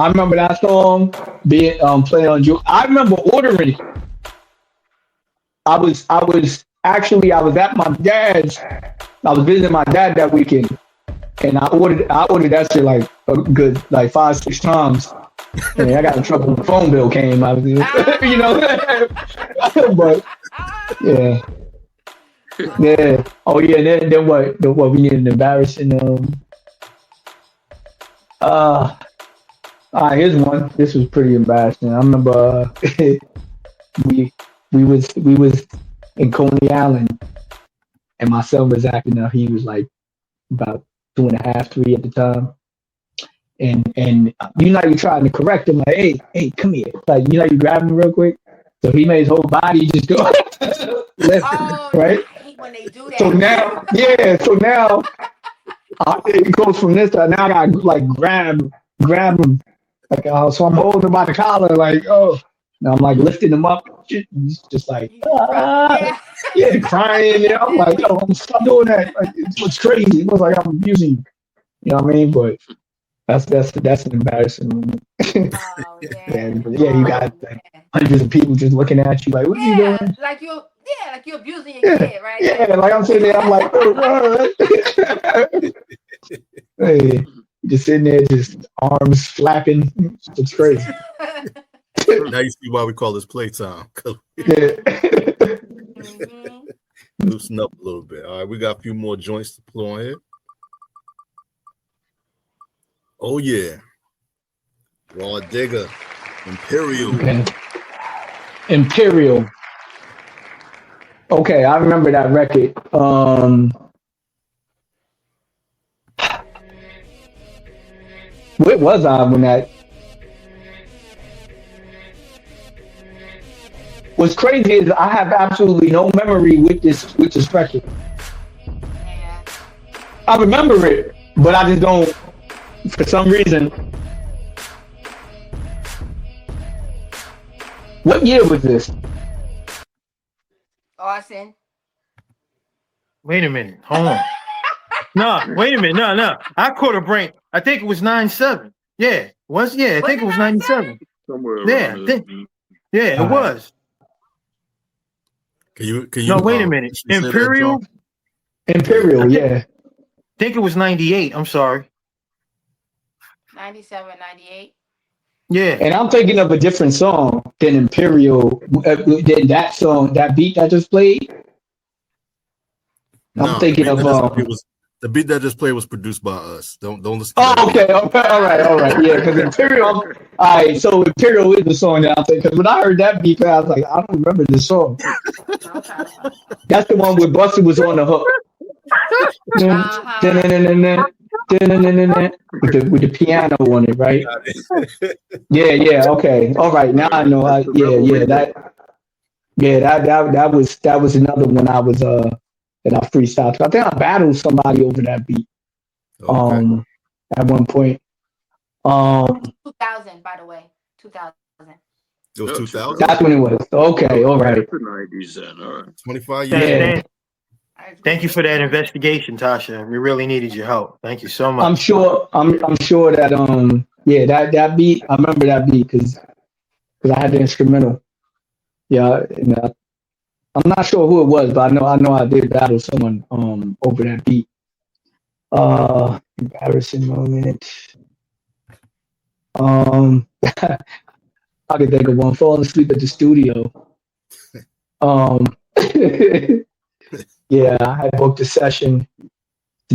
remember that song being playing on juke. I remember ordering it. I was at my dad's. I was visiting my dad that weekend, and I ordered that shit like a good like 5-6 times. And I got in trouble when the phone bill came. I was, you know, but yeah. Yeah. Oh yeah. Then what? What we need an embarrassing. Here's one. This was pretty embarrassing. I remember we was in Coney Island, and my son was acting up. He was like about 2.5, 3 at the time. And you know, you're trying to correct him, like, hey, come here. Like, you know, you grab him real quick. So he made his whole body just go left, right? I hate when they do that. So now, it goes from this to now. I gotta like grab him, like, so I'm holding him by the collar, like, oh. Now I'm like lifting him up, just like, yeah, crying. You know, I'm like, yo, stop doing that. Like, it's crazy. It looks like I'm abusing you. You know what I mean? But that's an embarrassing moment. Oh, yeah. You got like, hundreds of people just looking at you, like, what are you doing? Like you're abusing your kid, right? Yeah, like I'm sitting there, I'm like, oh, hey, just sitting there, just arms flapping. It's crazy. Now you see why we call this playtime. Yeah. Loosen up a little bit. All right, we got a few more joints to pull on here. Oh yeah, Raw Digger, Imperial. Okay. Imperial. Okay, I remember that record. Where was I when that? What's crazy is I have absolutely no memory with this record. Yeah. I remember it, but I just don't. For some reason. What year was this? Austin. Wait a minute. Hold on. No, wait a minute. No. I caught a brain. I think it was 97. Yeah. I think it was 97. Somewhere Yeah. around there. Yeah, it was. Can you? No, wait a minute. Imperial? Imperial, yeah. I think it was 98. I'm sorry. 97, 98. Yeah. And I'm thinking of a different song than Imperial, than that song, that beat I just played. I'm thinking of the beat that just played was produced by us. Don't listen. Oh, okay, all right, yeah. Because Imperial, all right. So Imperial is the song that I'm thinking. Because when I heard that beat, I was like, I don't remember this song. That's the one where Buster was on the hook. With the piano on it, right? Yeah. Okay. All right. Now I know. That was another one I was that I freestyled. I think I battled somebody over that beat. Okay. At one point. 2000, by the way. 2000. It was Yeah, 2000. That's when it was. Okay, all right. After 90s then, all right. 25 Thank, years. Yeah. thank, thank you for that investigation, Tasha. We really needed your help. Thank you so I'm much. sure. I'm sure that yeah, that beat. I remember that beat because I had the instrumental. Yeah, and, I'm not sure who it was, but I know I did battle someone over that beat. Embarrassing moment. I could think of one. Falling asleep at the studio. Um, yeah, I had booked a session.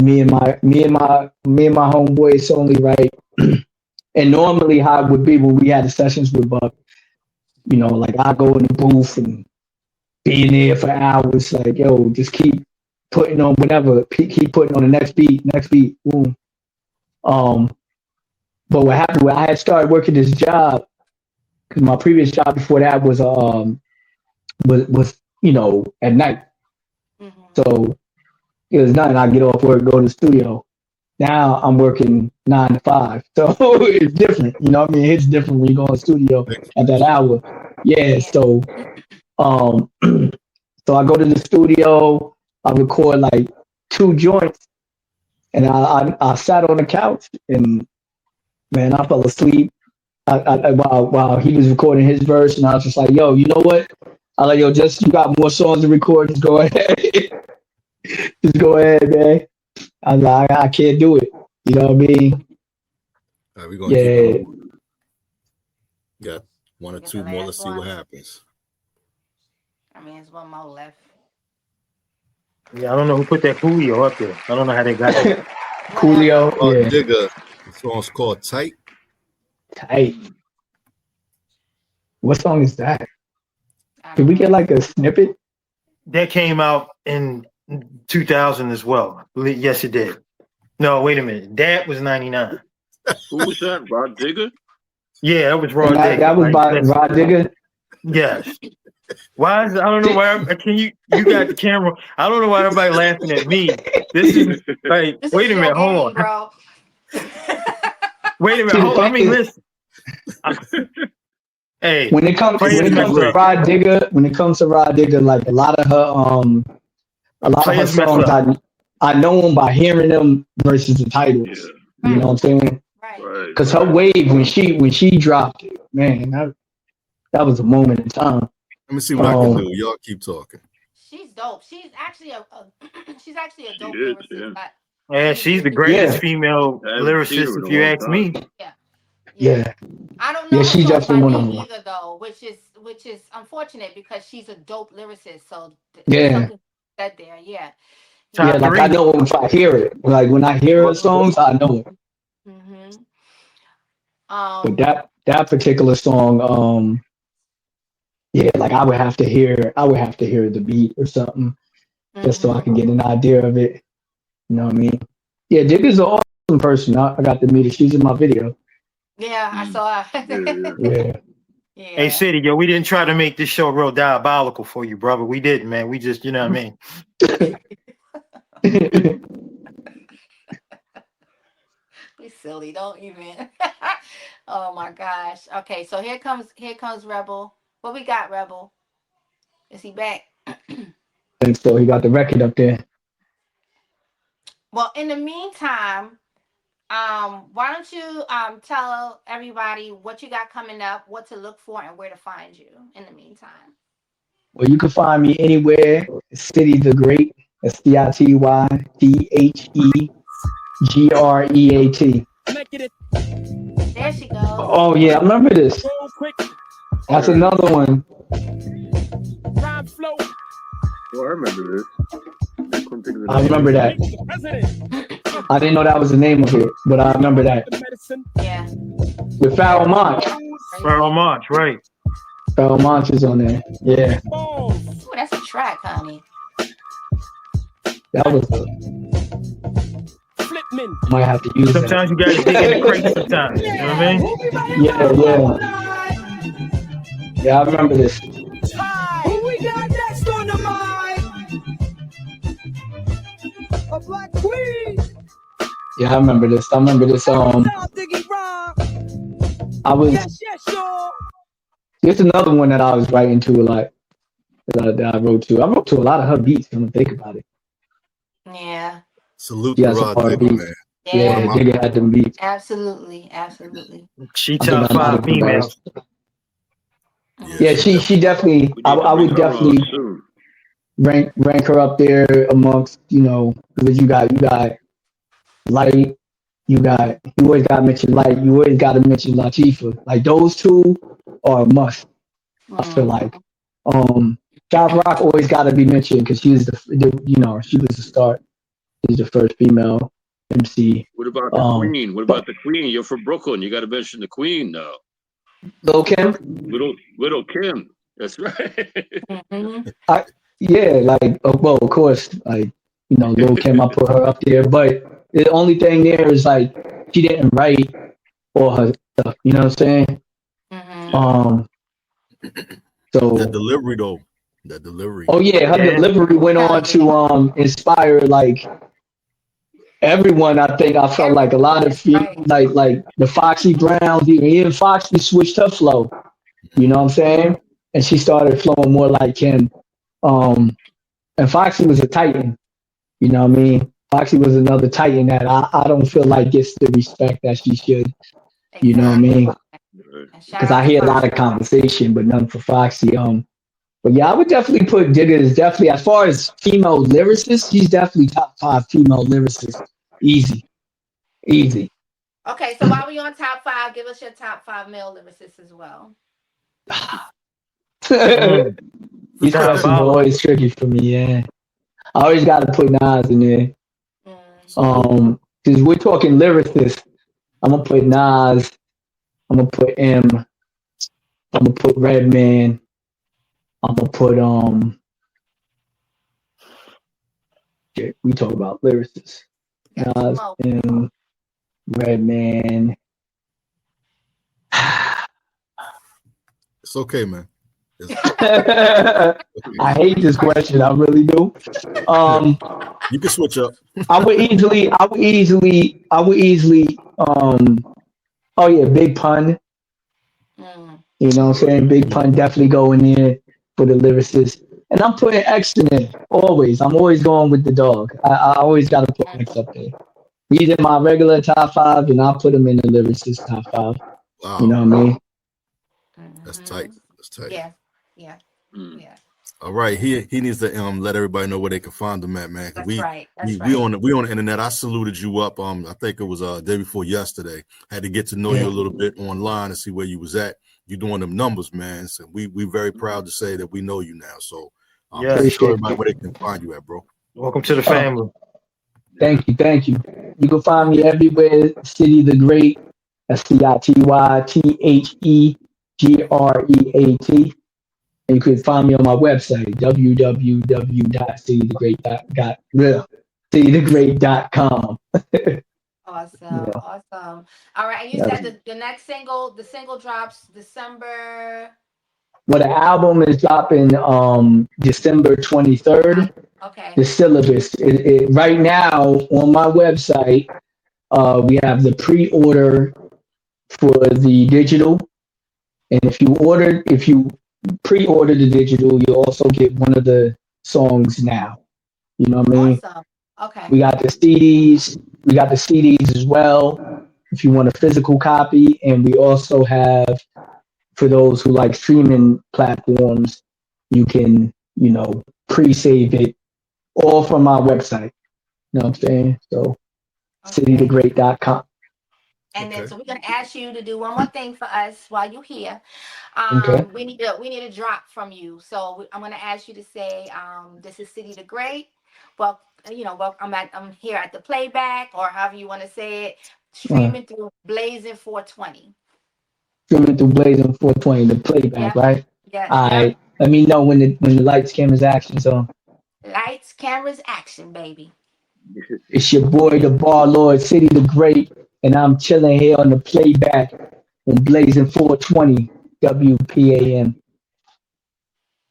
Me and my homeboy. It's only right. And normally, how it would be when we had the sessions with Buck, like I go in the booth and be in there for hours. Like, yo, just keep putting on whatever. Keep putting on the next beat, boom. Um, but what happened? When I had started working this job, because my previous job before that was at night. Mm-hmm. So it was nothing. I get off work, go to the studio. Now I'm working 9 to 5, so it's different. You know what I mean? It's different when you go in the studio at that hour. Yeah. So, so I go to the studio. I record like 2 joints, and I sat on the couch, and man, I fell asleep. While he was recording his verse, and I was just like, yo, you know what? I like, yo, you got more songs to record. Just go ahead. Just go ahead, man. I was like, I can't do it. You know what I mean? All right, we're gonna keep it moving. Got 1 or 2 more. Let's see what happens. I mean, it's one more left. Yeah, I don't know who put that Julio up there. I don't know how they got it. Julio. Yeah. Digger. The song's called Tight. Tight. What song is that? Did we get like a snippet? That came out in 2000 as well. Yes, it did. No, wait a minute. That was 99. Who was that? Rod Digger? Yeah, that was Rod Digger. That was by Rod Digger? Yes. Why is I don't know why you got the camera. I don't know why everybody laughing at me. This is like wait a minute, hold on. Bro. Wait a minute, hold on. I mean listen. Hey, when it comes to Rod Digger, like a lot of her songs, I know them by hearing them versus the titles. Yeah. You know what I'm saying? Right. Because her wave when she dropped it, man, that was a moment in time. Let me see what I can do. Y'all keep talking. She's dope. She's actually a dope lyricist. Yeah, she's the greatest female lyricist, if you ask me. Yeah. I don't know. Yeah, she's definitely one of them. Either though, which is unfortunate because she's a dope lyricist. So yeah, that there, yeah. Yeah, like I know if I hear it. Like when I hear her songs, I know it. Mm-hmm. But that particular song, yeah, like I would have to hear the beat or something, just so I can get an idea of it. You know what I mean? Yeah, Digger's an awesome person. I got to meet her. She's in my video. Yeah, I saw her. Yeah. Hey, City, yo, we didn't try to make this show real diabolical for you, brother. We didn't, man. We just, you know what I mean? We silly, don't even. Oh my gosh. Okay, so here comes Rebel. What we got, Rebel? Is he back? I think so. He got the record up there. Well, in the meantime, why don't you tell everybody what you got coming up, what to look for, and where to find you in the meantime. Well, you can find me anywhere. City the Great. STITYTHEGREAT. There she goes. Oh yeah, I remember this. That's another one. Well, I remember this. I remember that. I didn't know that was the name of it, but I remember that. Yeah. With Pharoah Monch. Pharoah Monch, right. Pharoah Monch is on there. Yeah. Ooh, that's a track, honey. That was might have to use sometimes that. You gotta dig in the crates sometimes. You know what I mean? Yeah. Yeah, I remember this. Who we got next on the mic? A black queen. Yeah, I remember this. I was There's another one that I was writing to a lot that I wrote to. I wrote to a lot of her beats. When I think about it, Yeah. Salute she to has some Rod hard Digger, beats. man. One of Yeah, Yeah. my Digga had them beats. Absolutely. Absolutely. She I think top I might five have been better. females. yeah, Yeah, she Mhm. she definitely. definitely. We need to I bring would her on definitely soon. rank her up there amongst because you got Light, you always got to mention Light, you always got to mention Latifah. Like those two are a must. I feel Mhm. like South Rock always got to be mentioned because she was she was the start. She's the first female MC. What about the Um, Queen? What but about the Queen? You're from Brooklyn. You got to mention the Queen now. Lil Kim, Little Kim. That's right. Mhm. I yeah, like well, of course, like Lil Kim, I put her up there. But the only thing there is like she didn't write all her stuff. You know what I'm saying? Mhm. Yeah. Um, That so delivery though, that delivery. oh yeah, her Yeah. delivery went Hell on to yeah. inspire like everyone. I think I felt like a Everyone. lot of That's right. like the Foxy Browns, even Foxy switched her flow. You know what I'm saying? And she started flowing more like Kim. Um, and Foxy was a titan. You know what I mean? Foxy was another titan that I don't feel like gets the respect that she should. You know what I Exactly. mean? Right. And shout Because out I to hear a lot Fox. of conversation, but none for Foxy. But yeah, I would definitely put Digga as definitely as far as female lyricists, she's definitely top five female lyricists. Easy, easy. Okay, so while we on top five, give us your top five male lyricists as well. Mm, These questions are diabolical. always tricky for me. Yeah, I always got to put Nas in there. Mm. Salute. Because we're talking lyricists, I'm gonna put Nas. I'm gonna put M. I'm gonna put Redman. I'm gonna put shit, we talk about lyricists. Got two Nas, more. M, Redman. It's okay, man. It's I hate this question. I really do. okay. Um, You can switch up. I would easily. Oh yeah, Big Pun. Mm. You know what I'm Oh saying? yeah. Big Pun definitely going in for the lyricist. And I'm putting X in there always. I'm always going with the dog. I always got to put X up there. He's in my regular top five, and I'll put him in the lyricist top five. You Wow, know what I mean? that's tight. Mhm. That's tight. Yeah. Yeah. Mm. Yeah. All right, he needs to let everybody know where they can find him at, man. Cause That's right. That's we right. on the internet. I saluted you up. I think it was day before yesterday. Had to get to know you Yeah. a little bit online and see where you was at. You doing them numbers, man. So we very proud to say that we know you now. So Yes. just tell Appreciate everybody it. where they can find you at, bro. Welcome to the Oh, family. thank you, thank you. You can find me everywhere. City the Great. CITYTHEGREAT. And you can find me on my website, www.citythegreat.com. Awesome. Yeah. Awesome. All right. And you Yeah. said the next single, the single drops December. Well, the album is dropping December 23rd. Okay. The syllabus. Right now on my website, we have the pre-order for the digital. And if you pre-order the digital, you also get one of the songs now. You know what I mean? Awesome. Okay. We got the CDs. We got the CDs as well. If you want a physical copy, and we also have for those who like streaming platforms, you can pre-save it all from our website. You know what I'm saying? So Okay. citythegreat.com. And then Okay. so we're gonna ask you to do one more thing for us while you're here. Okay. We need a drop from you. So I'm gonna ask you to say, this is City the Great. Well, I'm here at the playback, or however you want to say it, Uh, streaming through Blazing 420. streaming through Blazing 420, the playback, Yep. right? Yes. All Yep. right. Let me know when the lights, cameras, action's on. Lights, cameras, action, baby. It's your boy, the Bar Lord, City the Great, and I'm chilling here on the playback on Blazing 420 WPAM.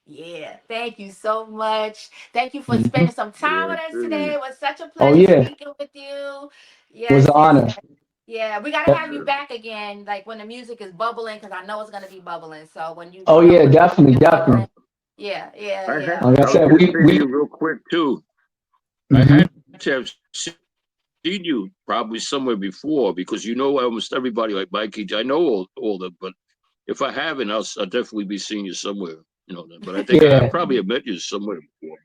Yeah. Thank you so much. Thank you for Mhm. spending some time Yes, with us today. sir. It was such a Oh pleasure yeah, speaking with you. it was Yes. an Yes. honor. Yes. Yeah, we gotta have you back again, like when the music is bubbling, because I know it's gonna be bubbling. So when you, Oh you know, yeah, when the music definitely, is bubbling, definitely. yeah, I yeah, had, yeah. Like I I was said, going to say to we you real quick too. I mhm. had to have seen you probably somewhere before because you know almost everybody like Mikey. I know all them, but if I haven't, I'll definitely be seeing you somewhere. You know, but I think I Yeah, probably have met you somewhere before.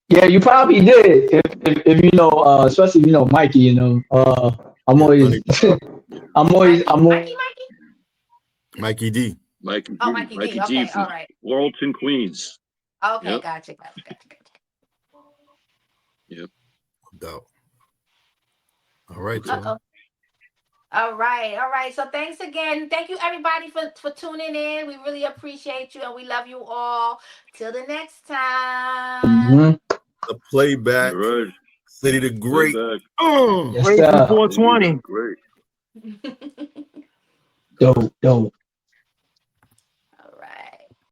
yeah, you probably did. If you know, especially if you know Mikey, I'm Yeah, always, Honey Drop. Yeah. Mikey. Mikey D. Oh, Mikey D. Mikey D Okay, all from right. Laurelton, Queens. Okay, Yep, gotcha. yep. No doubt. All right, Uh y'all. oh. All right. So thanks again. Thank you everybody for tuning in. We really appreciate you and we love you all. Till the next time. mhm. The All playback. right, City the Great. playback. Yes, Raising sir. Indeed, 420. that's great. Dope, dope.